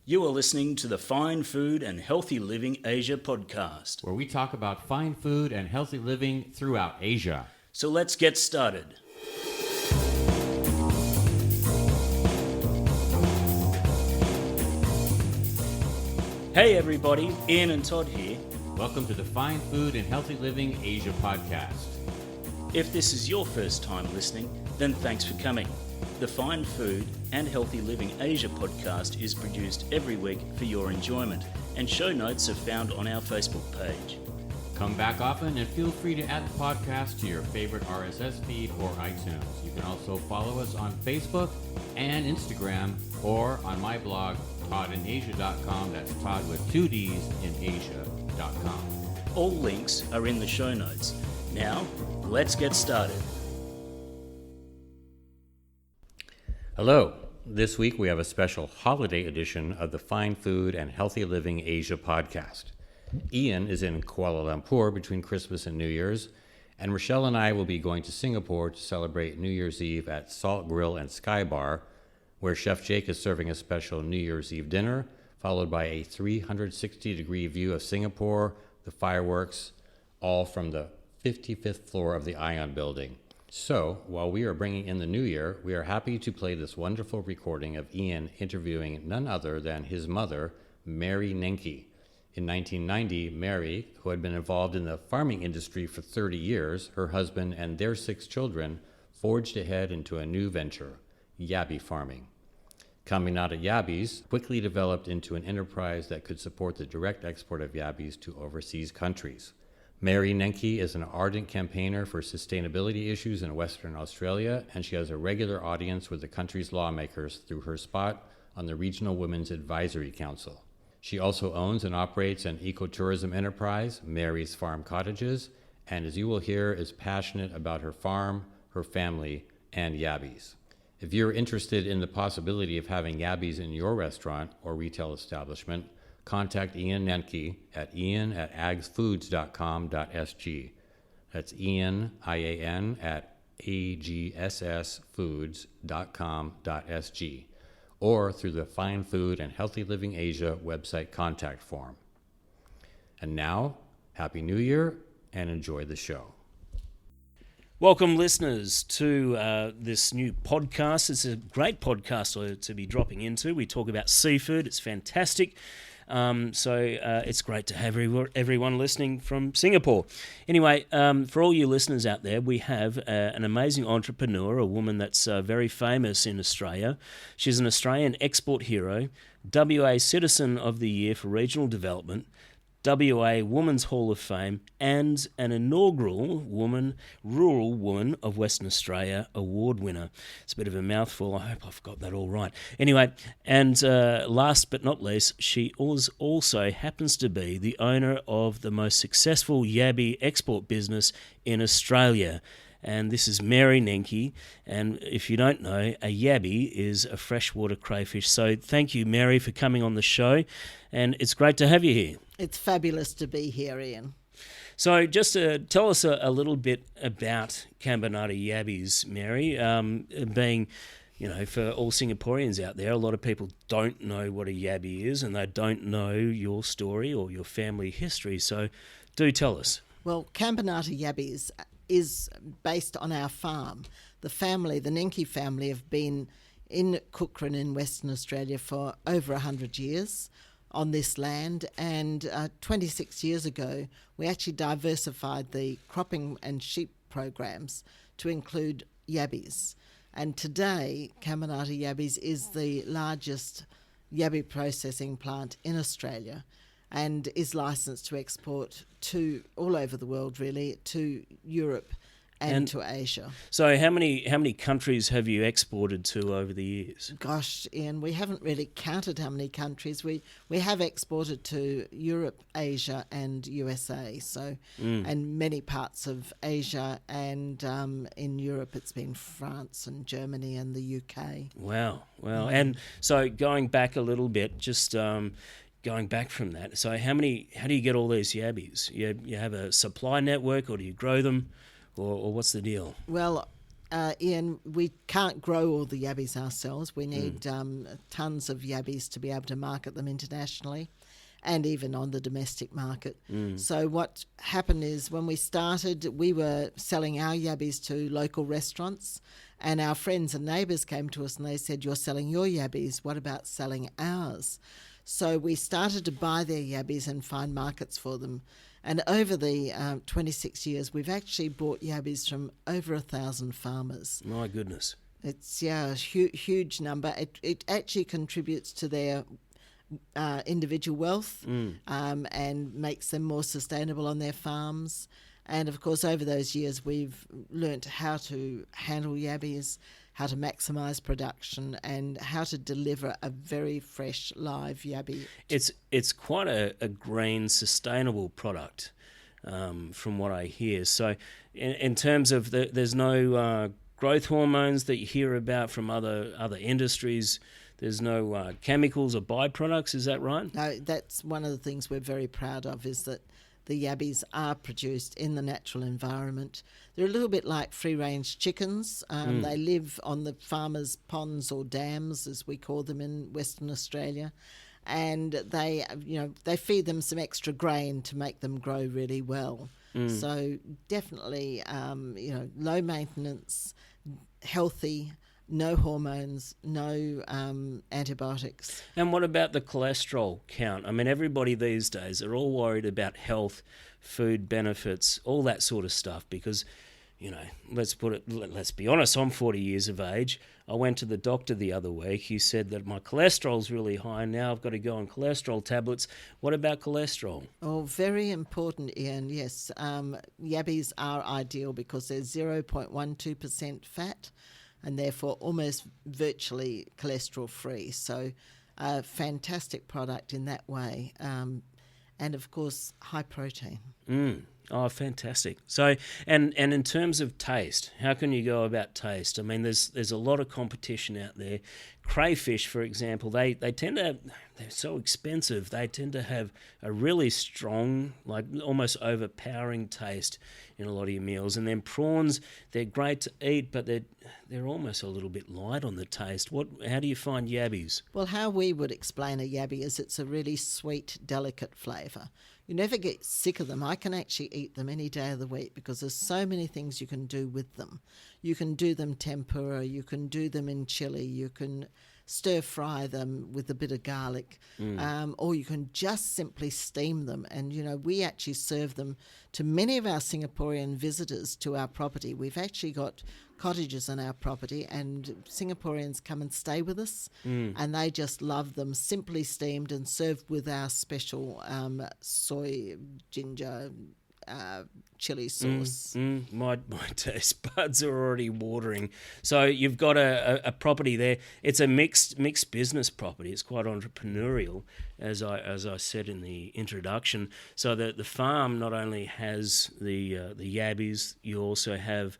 You are listening to the Fine Food and Healthy Living Asia podcast, where we talk about fine food and healthy living throughout Asia. So let's get started. Hey everybody, Ian and Todd here. Welcome to the Fine Food and Healthy Living Asia podcast. If this is your first time listening, then thanks for coming. The Fine Food and Healthy Living Asia podcast is produced every week for your enjoyment, and show notes are found on our Facebook page. Come back often and feel free to add the podcast to your favorite RSS feed or iTunes. You can also follow us on Facebook and Instagram, or on my blog, at&nbsp.com. That's Todd with 2 D's in Asia.com. All links are in the show notes. Now, let's get started. Hello. This week we have a special holiday edition of the Fine Food and Healthy Living Asia podcast. Ian is in Kuala Lumpur between Christmas and New Year's, and Rochelle and I will be going to Singapore to celebrate New Year's Eve at Salt Grill and Sky Bar, where Chef Jake is serving a special New Year's Eve dinner, followed by a 360-degree view of Singapore, the fireworks, all from the 55th floor of the Ion building. So, while we are bringing in the new year, we are happy to play this wonderful recording of Ian interviewing none other than his mother, Mary Nenke. In 1990, Mary, who had been involved in the farming industry for 30 years, her husband and their 6 children forged ahead into a new venture, Yabby farming. Cambinata Yabbies quickly developed into an enterprise that could support the direct export of Yabbies to overseas countries. Mary Nenke is an ardent campaigner for sustainability issues in Western Australia, and she has a regular audience with the country's lawmakers through her spot on the Regional Women's Advisory Council. She also owns and operates an ecotourism enterprise, Mary's Farm Cottages, and as you will hear, is passionate about her farm, her family, and Yabbies. If you're interested in the possibility of having Yabbies in your restaurant or retail establishment, contact Ian Nenke at ian@agsfoods.com.sg. That's Ian, I-A-N, at agsfoods.com.sg, or through the Fine Food and Healthy Living Asia website contact form. And now, Happy New Year, and enjoy the show. Welcome, listeners, to this new podcast. It's a great podcast to be dropping into. We talk about seafood. It's fantastic. So it's great to have everyone listening from Singapore. Anyway, for all you listeners out there, we have an amazing entrepreneur, a woman that's very famous in Australia. She's an Australian export hero, WA Citizen of the Year for Regional Development, WA Women's Hall of Fame, and an inaugural Rural Woman of Western Australia award winner. It's a bit of a mouthful. I hope I've got that all right. Anyway, and last but not least, she also happens to be the owner of the most successful Yabby export business in Australia. And this is Mary Nenke, and if you don't know, a yabby is a freshwater crayfish. So thank you, Mary, for coming on the show, and it's great to have you here. It's fabulous to be here, Ian. So just tell us a little bit about Cambinata Yabbies, Mary. Being, for all Singaporeans out there, a lot of people don't know what a yabby is, and they don't know your story or your family history. So do tell us. Well, Cambinata Yabbies is based on our farm. The Nenke family, have been in Cochrane in Western Australia for over 100 years on this land, and 26 years ago we actually diversified the cropping and sheep programs to include yabbies. And today Cambinata Yabbies is the largest yabby processing plant in Australia, and is licensed to export to all over the world, really, to Europe and to Asia. So how many countries have you exported to over the years? Gosh, Ian, we haven't really counted how many countries. We have exported to Europe, Asia and USA, and many parts of Asia, and in Europe it's been France and Germany and the UK. Wow. And so going back a little bit, just going back from that, so how do you get all these yabbies? You have a supply network, or do you grow them, or what's the deal? Well, Ian, we can't grow all the yabbies ourselves. We need tons of yabbies to be able to market them internationally and even on the domestic market. So what happened is when we started, we were selling our yabbies to local restaurants, and our friends and neighbours came to us and they said, "You're selling your yabbies, what about selling ours?" So we started to buy their yabbies and find markets for them. And over the 26 years, we've actually bought yabbies from over 1,000 farmers. My goodness. It's a huge number. It actually contributes to their individual wealth and makes them more sustainable on their farms. And of course, over those years, we've learnt how to handle yabbies, how to maximise production, and how to deliver a very fresh live yabby. It's quite a green, sustainable product, from what I hear. So, in terms of there's no growth hormones that you hear about from other industries. There's no chemicals or byproducts. Is that right? No, that's one of the things we're very proud of, is that the yabbies are produced in the natural environment. They're a little bit like free-range chickens. They live on the farmers' ponds or dams, as we call them in Western Australia, and they feed them some extra grain to make them grow really well. So definitely, low maintenance, healthy. No hormones, no antibiotics. And what about the cholesterol count? I mean, everybody these days are all worried about health, food benefits, all that sort of stuff because, let's be honest, I'm 40 years of age. I went to the doctor the other week. He said that my cholesterol's really high. Now I've got to go on cholesterol tablets. What about cholesterol? Oh, very important, Ian. Yes, yabbies are ideal because they're 0.12% fat, and therefore almost virtually cholesterol-free. So a fantastic product in that way. And, of course, high protein. Oh, fantastic. So, and in terms of taste, how can you go about taste? I mean, there's a lot of competition out there. Crayfish, for example, they tend to they're so expensive. They tend to have a really strong, like almost overpowering taste in a lot of your meals. And then prawns, they're great to eat, but they're almost a little bit light on the taste. How do you find yabbies? Well, how we would explain a yabbie is it's a really sweet, delicate flavour. You never get sick of them. I can actually eat them any day of the week because there's so many things you can do with them. You can do them tempura, you can do them in chili, you can stir fry them with a bit of garlic, or you can just simply steam them. And, we actually serve them to many of our Singaporean visitors to our property. We've actually got cottages on our property, and Singaporeans come and stay with us, and they just love them simply steamed and served with our special soy, ginger, chili sauce. My taste buds are already watering. So you've got a property there. It's a mixed business property. It's quite entrepreneurial, as I said in the introduction. So that the farm not only has the yabbies, you also have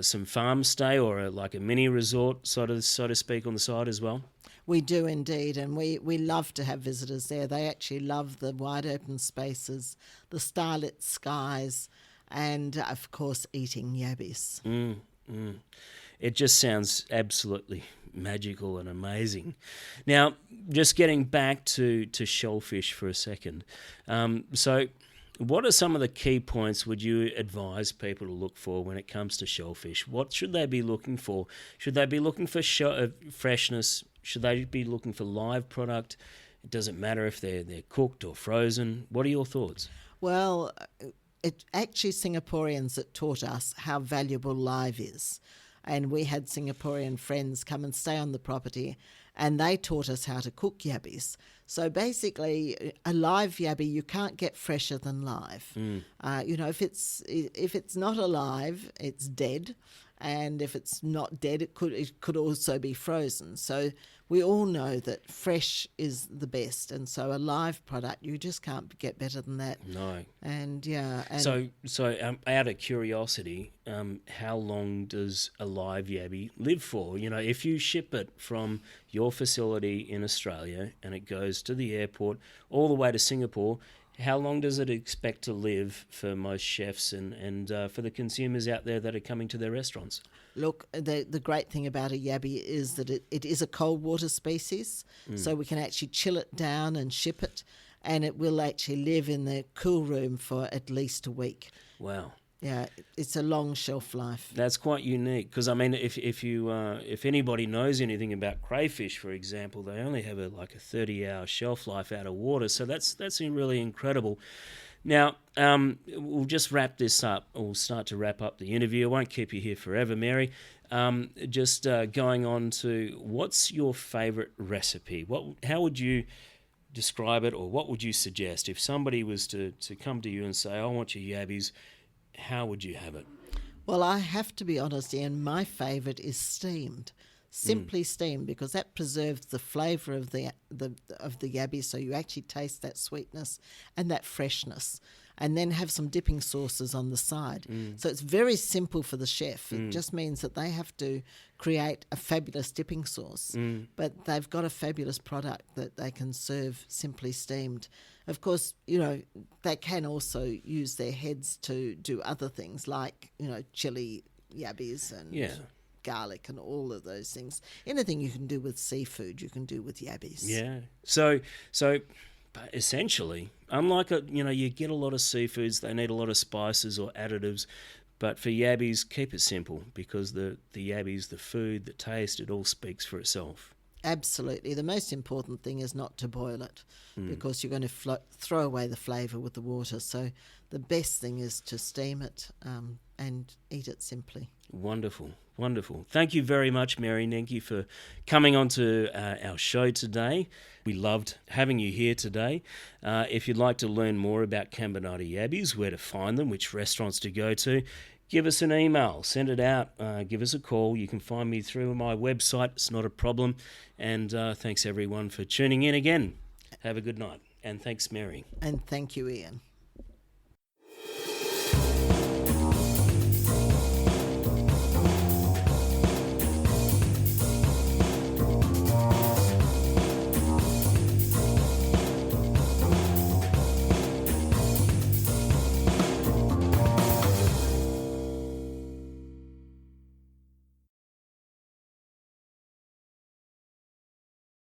some farm stay or like a mini resort, so to speak, on the side as well. We do indeed, and we love to have visitors there. They actually love the wide open spaces, the starlit skies, and of course eating yabbies. It just sounds absolutely magical and amazing. Now, just getting back to shellfish for a second. So what are some of the key points would you advise people to look for when it comes to shellfish? What should they be looking for? Should they be looking for freshness? Should they be looking for live product? It doesn't matter if they're cooked or frozen. What are your thoughts? Well, it actually Singaporeans that taught us how valuable live is. And we had Singaporean friends come and stay on the property, and they taught us how to cook yabbies. So basically, a live yabby you can't get fresher than live. If it's not alive, it's dead, and if it's not dead, it could also be frozen. So we all know that fresh is the best, and so a live product you just can't get better than that. No. And So out of curiosity, how long does a live yabby live for? If you ship it from your facility in Australia and it goes to the airport all the way to Singapore, How long does it expect to live for most chefs and for the consumers out there that are coming to their restaurants? Look, the great thing about a yabby is that it is a cold water species, so we can actually chill it down and ship it, and it will actually live in the cool room for at least a week. Wow. Yeah, it's a long shelf life. That's quite unique because I mean, if anybody knows anything about crayfish, for example, they only have a 30-hour shelf life out of water, so that's really incredible. Now, we'll just wrap this up. We'll start to wrap up the interview. I won't keep you here forever, Mary. Just going on to what's your favourite recipe? How would you describe it, or what would you suggest if somebody was to come to you and say, "I want your yabbies"? How would you have it? Well, I have to be honest, Ian, my favourite is steamed. Simply steamed, because that preserves the flavour of the yabby, so you actually taste that sweetness and that freshness, and then have some dipping sauces on the side. So it's very simple for the chef. It just means that they have to create a fabulous dipping sauce, but they've got a fabulous product that they can serve simply steamed. Of course, they can also use their heads to do other things like, chili yabbies and garlic and all of those things. Anything you can do with seafood, you can do with yabbies. Yeah. So but essentially, unlike you get a lot of seafoods, they need a lot of spices or additives. But for yabbies, keep it simple, because the yabbies, the food, the taste, it all speaks for itself. Absolutely. The most important thing is not to boil it, because you're going to throw away the flavour with the water. So the best thing is to steam it and eat it simply. Wonderful, wonderful. Thank you very much, Mary Nenke, for coming on to our show today. We loved having you here today. If you'd like to learn more about Cambinata yabbies, where to find them, which restaurants to go to, give us an email, send it out, give us a call. You can find me through my website. It's not a problem. And thanks, everyone, for tuning in again. Have a good night. And thanks, Mary. And thank you, Ian.